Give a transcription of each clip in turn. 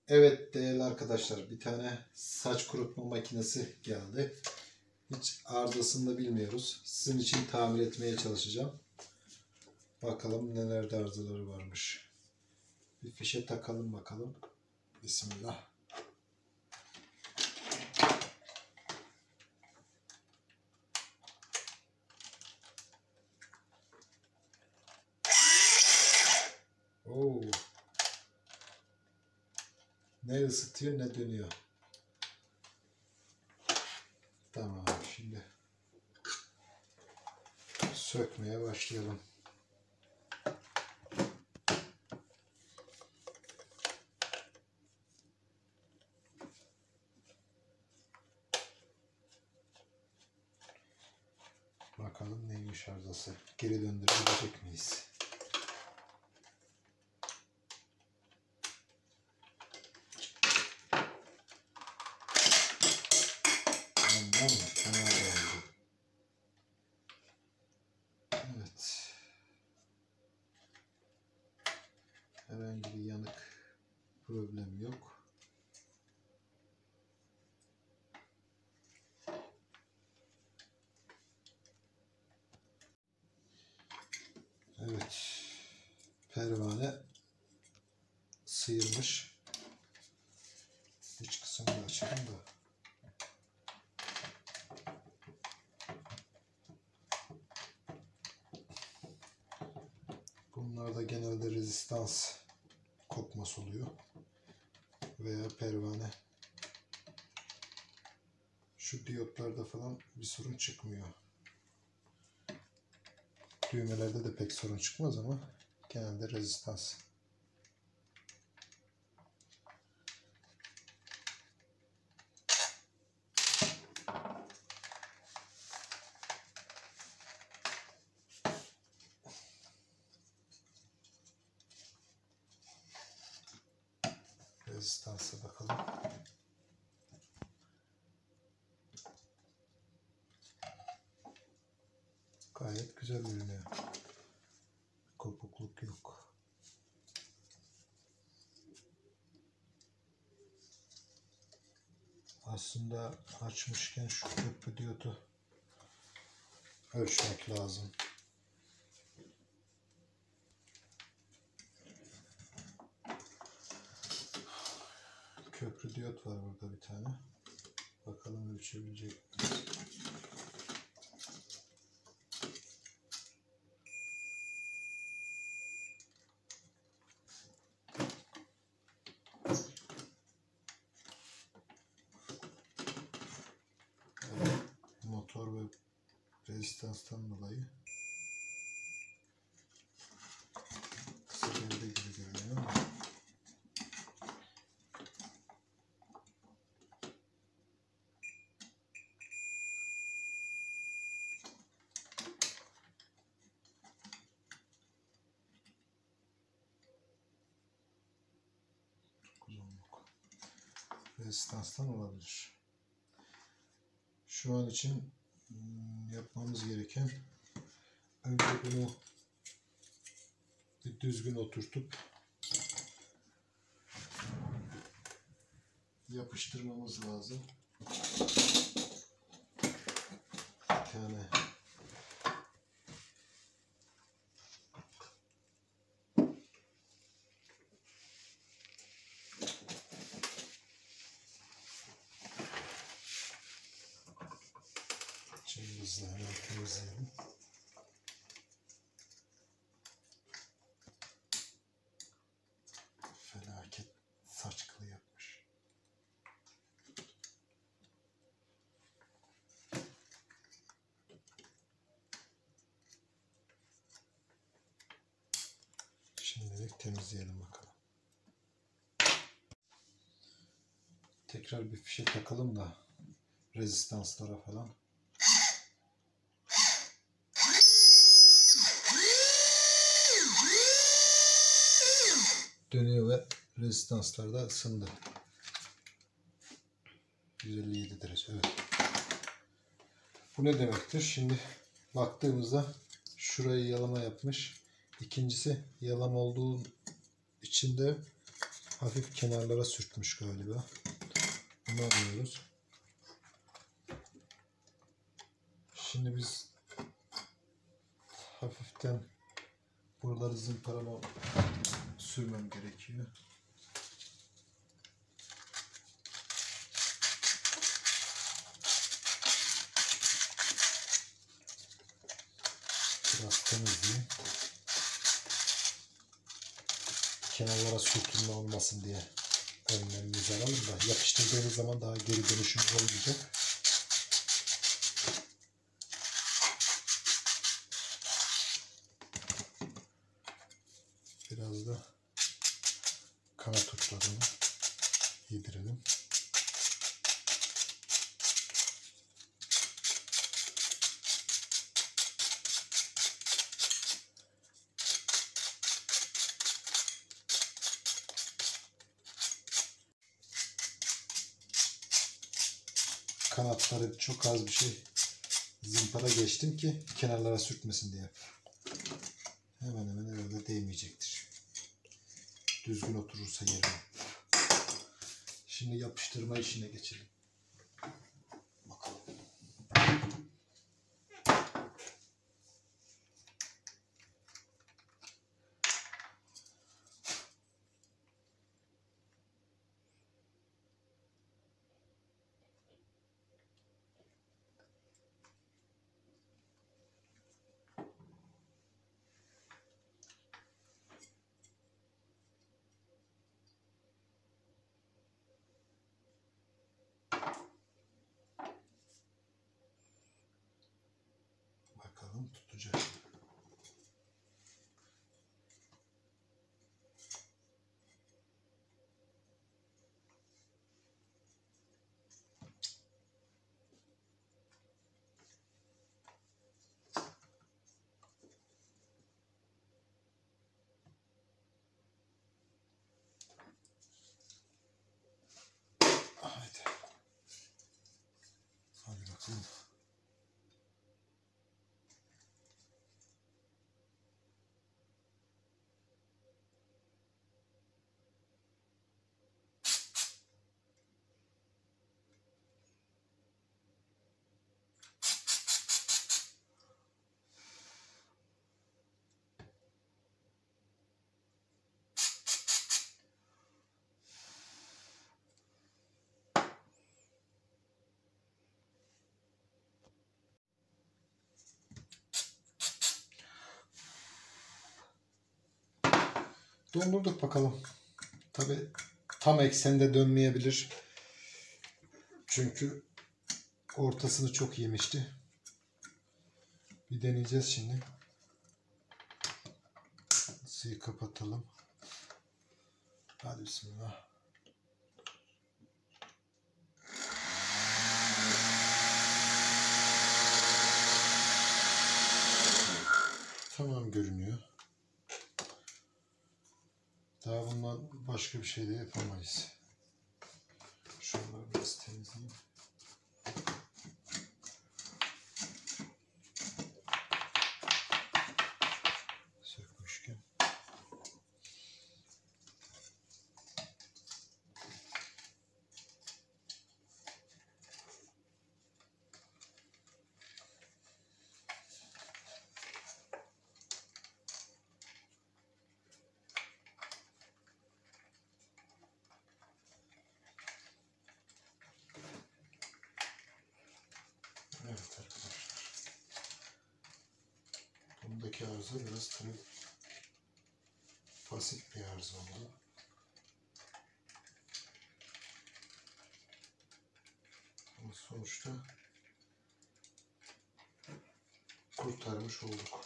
Evet değerli arkadaşlar, bir tane saç kurutma makinesi geldi. Hiç arızasını da bilmiyoruz. Sizin için tamir etmeye çalışacağım. Bakalım nelerde arızaları varmış. Bir fişe takalım bakalım. Bismillah. Oo. Ne ısıtıyor ne dönüyor. Tamam, şimdi sökmeye başlayalım. Bakalım neymiş arızası. Geri döndürebilecek miyiz? Evet. Herhangi bir yanık problem yok. Evet. Pervane sıyırmış. İç kısmını açalım da. Bunlarda genelde rezistans kopması oluyor. Veya pervane. Şu diyotlarda falan bir sorun çıkmıyor. Düğmelerde de pek sorun çıkmaz ama genelde rezistans. Rezistansa bakalım. Gayet güzel görünüyor. Kopukluk yok. Aslında açmışken şu köprü diyodu ölçmek lazım. Köprü diyot var burada bir tane. Bakalım ölçebilecek miyiz? Motor ve rezistanstan dolayı kısa devre gibi görünüyor ama rezistanstan olabilir. Şu an için yapmamız gereken önce bunu bir düzgün oturtup yapıştırmamız lazım. Bir tane cımbızla hemen temizleyelim. Felaket saç kılı yapmış. Şimdilik temizleyelim bakalım. Tekrar bir fişe takalım da rezistanslara falan. Dönüyor ve rezistanslar da ısındı. 157 derece. Evet. Bu ne demektir? Şimdi baktığımızda şurayı yalama yapmış. İkincisi yalama olduğu için de hafif kenarlara sürtmüş galiba. Bunu anlıyoruz. Şimdi biz hafiften buraları zımparama sürmem gerekiyor. Biraz temizleyeyim. Kenarlara sürtünme olmasın diye önlemimizi alalım da yapıştırdığımız zaman daha geri dönüşüm olmayacak. Biraz da kanat uçlarını yedirelim. Kanatları çok az bir şey zımpara geçtim ki kenarlara sürtmesin diye. Hemen hemen herhalde değmeyecektir. Düzgün oturursa yerine. Şimdi yapıştırma işine geçelim. Bakalım. Bakalım tutacak. Haydi. Hadi bakalım. Dondurduk bakalım. Tabi tam eksende dönmeyebilir. Çünkü ortasını çok yemişti. Bir deneyeceğiz şimdi. Suyu kapatalım. Hadi bismillah. Tamam görünüyor. Daha bundan başka bir şey de yapamayız. Şunları biraz temizleyeyim. Sökmüşken. Evet arkadaşlar. Bundaki arıza biraz tabii pasif bir arıza oldu. Ama sonuçta kurtarmış olduk.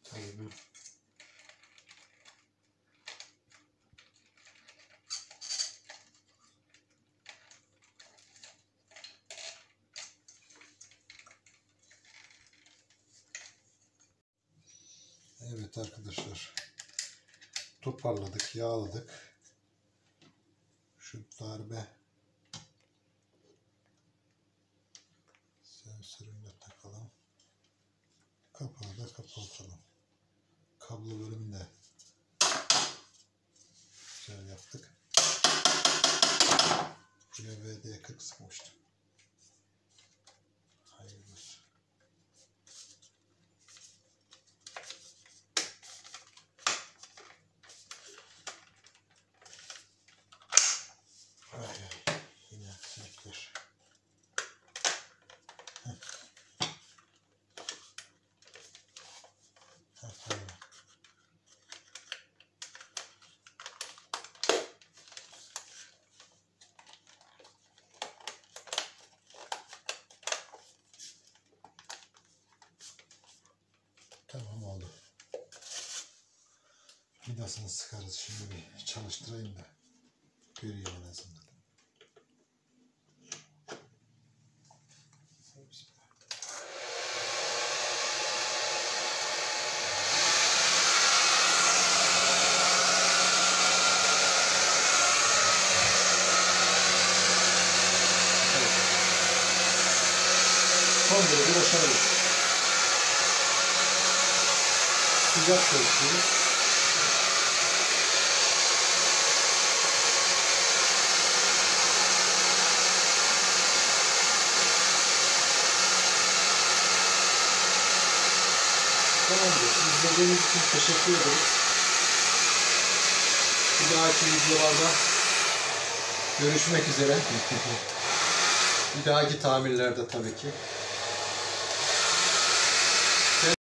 Tabii bu evet arkadaşlar, toparladık, yağladık. Şu darbe sensörünü takalım. Kapağı da kapatalım. Kablo bölümünü de güzel yaptık. Buraya VD40 sıkmıştım. Hayırlısı. Ay ay, yine sinekler. Tamam oldu. Vidasını sıkarız. Şimdi bir çalıştırayım da göreyim en azından. Son derece başarılı. Sıcak çalışıyoruz. Tamamdır. İzlediğiniz için teşekkür ederiz. Bir dahaki videolarda görüşmek üzere. Bir dahaki tamirlerde tabii ki.